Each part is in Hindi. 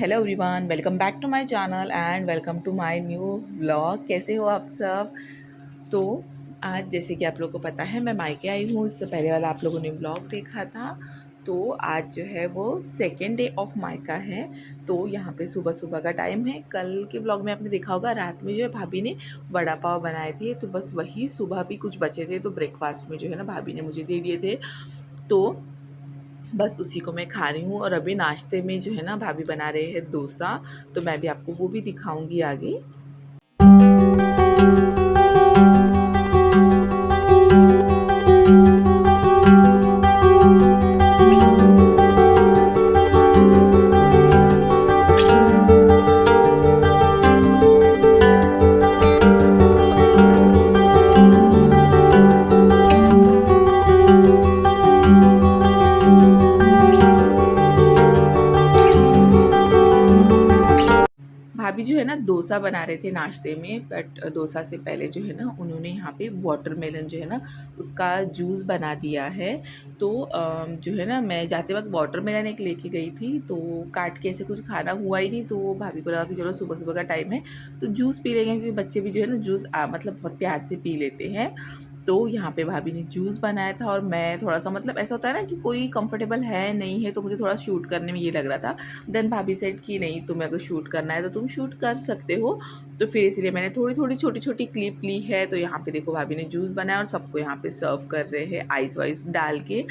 Hello everyone, welcome back to my channel and welcome to my new vlog. कैसे हो आप सब? तो आज जैसे कि आप लोगों को पता है मैं मायके आई हूँ। इससे पहले वाला आप लोगों ने व्लॉग देखा था। तो आज जो है वो सेकेंड डे ऑफ मायका है। तो यहाँ पे सुबह सुबह का टाइम है। कल के व्लॉग में आपने देखा होगा रात में जो है भाभी ने वड़ा पाव बनाए थे, तो बस वही सुबह भी कुछ बचे थे, तो ब्रेकफास्ट में जो है ना भाभी ने मुझे दे दिए थे। तो बस उसी को मैं खा रही हूँ। और अभी नाश्ते में जो है ना भाभी बना रहे हैं डोसा, तो मैं भी आपको वो भी दिखाऊंगी आगे। भाभी जो है ना डोसा बना रहे थे नाश्ते में, बट डोसा से पहले जो है ना उन्होंने यहाँ पे वाटरमेलन जो है ना उसका जूस बना दिया है। तो जो है ना मैं जाते वक्त वाटरमेलन एक लेके गई थी, तो काट के ऐसे कुछ खाना हुआ ही नहीं, तो भाभी को लगा कि चलो सुबह सुबह का टाइम है तो जूस पी लेंगे, क्योंकि बच्चे भी जो है ना जूस मतलब बहुत प्यार से पी लेते हैं। तो यहाँ पे भाभी ने जूस बनाया था और मैं थोड़ा सा मतलब ऐसा होता है ना कि कोई कंफर्टेबल है नहीं है, तो मुझे थोड़ा शूट करने में ये लग रहा था। देन भाभी सेड कि नहीं, तुम्हें अगर शूट करना है तो तुम शूट कर सकते हो। तो फिर इसलिए मैंने थोड़ी थोड़ी छोटी छोटी क्लिप ली है। तो यहाँ पे देखो भाभी ने जूस बनाया और सबको यहाँ पे सर्व कर रहे हैं आइस वाइस डाल के।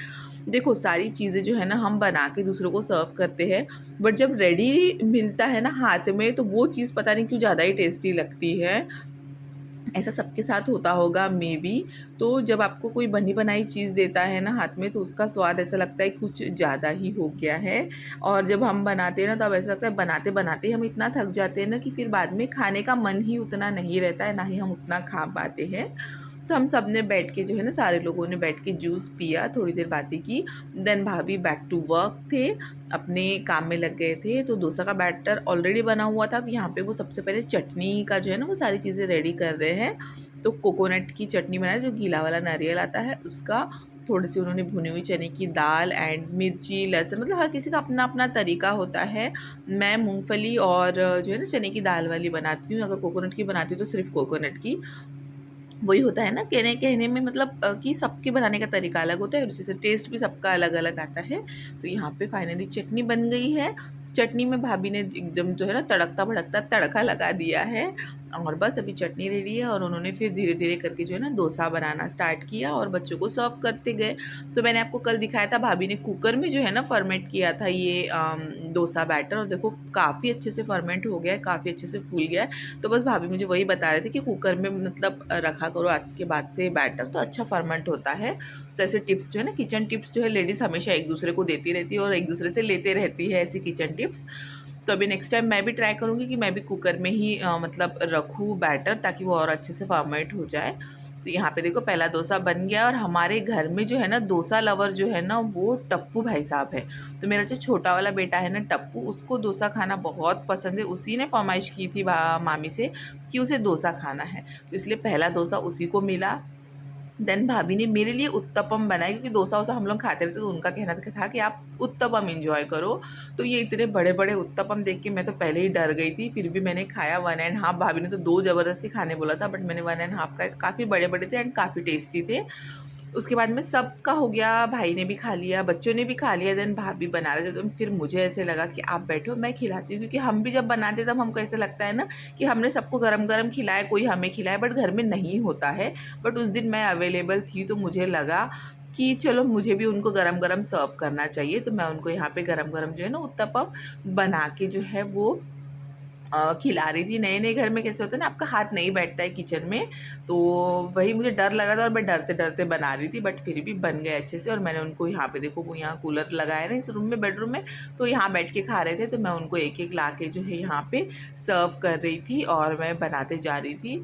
देखो सारी चीज़ें जो है ना हम बना के दूसरों को सर्व करते हैं, बट जब रेडी मिलता है ना हाथ में, तो वो चीज़ पता नहीं क्यों ज़्यादा ही टेस्टी लगती है। ऐसा सबके साथ होता होगा मे बी। तो जब आपको कोई बनी बनाई चीज़ देता है ना हाथ में, तो उसका स्वाद ऐसा लगता है कुछ ज़्यादा ही हो गया है। और जब हम बनाते हैं ना तब ऐसा लगता है बनाते बनाते हम इतना थक जाते हैं ना कि फिर बाद में खाने का मन ही उतना नहीं रहता है, ना ही हम उतना खा पाते हैं। तो हम सब ने बैठ के जो है ना सारे लोगों ने बैठ के जूस पिया, थोड़ी देर बातें की। देन भाभी बैक टू वर्क थे, अपने काम में लग गए थे। तो डोसा का बैटर ऑलरेडी बना हुआ था। अब यहाँ पे वो सबसे पहले चटनी का जो है ना वो सारी चीज़ें रेडी कर रहे हैं। तो कोकोनट की चटनी बनाई, जो गीला वाला नारियल आता है उसका। थोड़ी सी उन्होंने भुनी हुई चने की दाल एंड मिर्ची लहसुन, मतलब हर किसी का अपना अपना तरीका होता है। मैं मूंगफली और जो है ना चने की दाल वाली बनाती हूँ। अगर कोकोनट की बनाती हूँ तो सिर्फ कोकोनट की। वही होता है ना कहने कहने में, मतलब कि सबके बनाने का तरीका अलग होता है और उसी से टेस्ट भी सबका अलग अलग आता है। तो यहाँ पे फाइनली चटनी बन गई है। चटनी में भाभी ने एकदम जो है ना तड़कता भड़कता तड़का लगा दिया है। और बस अभी चटनी रेडी है और उन्होंने फिर धीरे धीरे करके जो है ना डोसा बनाना स्टार्ट किया और बच्चों को सर्व करते गए। तो मैंने आपको कल दिखाया था भाभी ने कुकर में जो है ना फर्मेंट किया था ये डोसा बैटर, और देखो काफ़ी अच्छे से फर्मेंट हो गया है, काफ़ी अच्छे से फूल गया है। तो बस भाभी मुझे वही बता रहे थे कि कुकर में मतलब रखा करो आज के बाद से बैटर, तो अच्छा फर्मेंट होता है। तो ऐसे टिप्स जो है ना, किचन टिप्स जो है लेडीज़ हमेशा एक दूसरे को देती रहती है और एक दूसरे से लेते रहती है ऐसी किचन टिप्स। तो अभी नेक्स्ट टाइम मैं भी ट्राई करूँगी कि मैं भी कुकर में ही मतलब रखूँ बैटर, ताकि वो और अच्छे से फर्मेंट हो जाए। तो यहाँ पे देखो पहला डोसा बन गया। और हमारे घर में जो है ना डोसा लवर जो है ना वो टप्पू भाई साहब है। तो मेरा जो छोटा वाला बेटा है ना टप्पू, उसको डोसा खाना बहुत पसंद है। उसी ने फरमाइश की थी मामी से कि उसे डोसा खाना है, तो इसलिए पहला डोसा उसी को मिला। देन भाभी ने मेरे लिए उत्तपम बनाए, क्योंकि डोसा वोसा हम लोग खाते रहते, तो उनका कहना था कि आप उत्तपम एंजॉय करो। तो ये इतने बड़े बड़े उत्तपम देख के मैं तो पहले ही डर गई थी, फिर भी मैंने खाया 1.5। भाभी ने तो 2 ज़बरदस्ती खाने बोला था, बट मैंने 1.5 का, काफ़ी बड़े बड़े थे एंड काफ़ी टेस्टी थे। उसके बाद में सबका हो गया, भाई ने भी खा लिया, बच्चों ने भी खा लिया। देन भाभी बना रहे थे, तो फिर मुझे ऐसे लगा कि आप बैठो मैं खिलाती हूँ, क्योंकि हम भी जब बनाते तब हमको ऐसे लगता है ना कि हमने सबको गरम गरम खिलाया, कोई हमें खिलाए, बट घर में नहीं होता है। बट उस दिन मैं अवेलेबल थी, तो मुझे लगा कि चलो मुझे भी उनको गरम गरम सर्व करना चाहिए। तो मैं उनको यहाँ पे गरम गरम जो है ना उत्तपम बना के जो है वो खिला रही थी। नए नए घर में कैसे होता है ना, आपका हाथ नहीं बैठता है किचन में, तो वही मुझे डर लगा था और मैं डरते डरते बना रही थी, बट फिर भी बन गए अच्छे से। और मैंने उनको यहाँ पे देखो, वो यहाँ कूलर लगाया ना इस रूम में, बेडरूम में, तो यहाँ बैठ के खा रहे थे। तो मैं उनको एक एक ला के जो है यहाँ पे सर्व कर रही थी और मैं बनाते जा रही थी।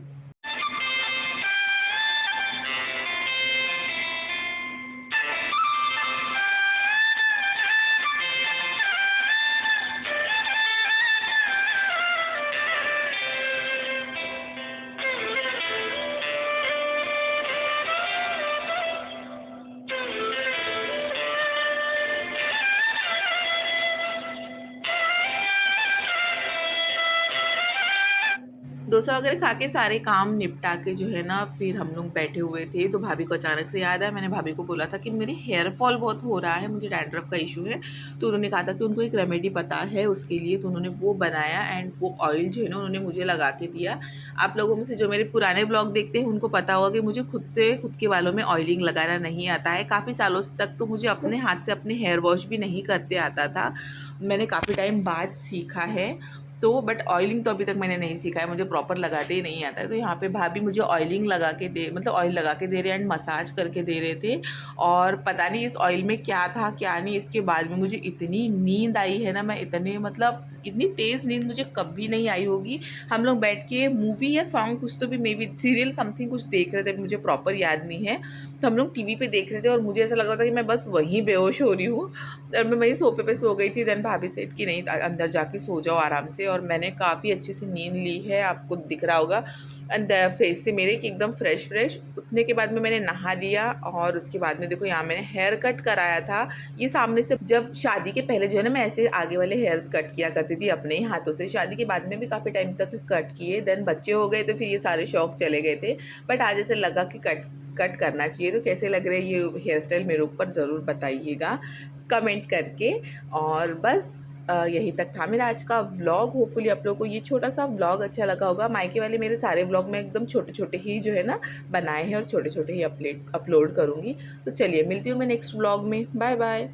डोसा वगैरह खा के सारे काम निपटा के जो है ना फिर हम लोग बैठे हुए थे, तो भाभी को अचानक से याद आया। मैंने भाभी को बोला था कि मेरे हेयर फॉल बहुत हो रहा है, मुझे डैंड्रफ का इशू है। तो उन्होंने कहा था कि उनको एक रेमेडी पता है उसके लिए, तो उन्होंने वो बनाया एंड वो ऑयल जो है ना उन्होंने मुझे लगा के दिया। आप लोगों में से जो मेरे पुराने ब्लॉग देखते हैं उनको पता होगा कि मुझे खुद के बालों में ऑयलिंग लगाना नहीं आता है। काफ़ी सालों तक तो मुझे अपने हाथ से अपने हेयर वॉश भी नहीं करते आता था, मैंने काफ़ी टाइम बाद सीखा है। तो बट ऑयलिंग तो अभी तक मैंने नहीं सीखा है, मुझे प्रॉपर लगाते ही नहीं आता है। तो यहाँ पे भाभी मुझे ऑयलिंग लगा के दे मतलब ऑयल लगा के दे रहे एंड मसाज करके दे रहे थे। और पता नहीं इस ऑयल में क्या था क्या नहीं, इसके बाद में मुझे इतनी नींद आई है ना, मैं इतने मतलब इतनी तेज़ नींद मुझे कभी नहीं आई होगी। हम लोग बैठ के मूवी या सॉन्ग कुछ तो भी मे बी सीरियल समथिंग कुछ देख रहे थे, मुझे प्रॉपर याद नहीं है। तो हम लोग टीवी पे देख रहे थे और मुझे ऐसा लग रहा था कि मैं बस वहीं बेहोश हो रही हूँ और मैं वहीं सोफे पे सो गई थी। देन भाभी सेट कि नहीं अंदर जाके सो जाओ आराम से, और मैंने काफ़ी अच्छे से नींद ली है, आपको दिख रहा होगा एंड फेस से मेरे कि एकदम फ्रेश फ्रेश। उठने के बाद में मैंने नहा लिया और उसके बाद में देखो यहाँ मैंने हेयर कट कराया था। ये सामने से जब शादी के पहले जो है ना मैं ऐसे आगे वाले हेयर्स कट किया करती थी अपने ही हाथों से, शादी के बाद में भी काफ़ी टाइम तक कट किए। देन बच्चे हो गए तो फिर ये सारे शौक चले गए थे, बट आज ऐसे लगा कि कट करना चाहिए। तो कैसे लग रहे हैं ये हेयर स्टाइल मेरे ऊपर ज़रूर बताइएगा कमेंट करके। और बस यही तक था मेरा आज का व्लॉग। होपफुली आप लोगों को ये छोटा सा व्लॉग अच्छा लगा होगा। मायके वाले मेरे सारे व्लॉग में एकदम छोटे छोटे ही जो है ना बनाए हैं और छोटे छोटे ही अपलोड करूँगी। तो चलिए मिलती हूँ मैं नेक्स्ट व्लॉग में, बाय बाय।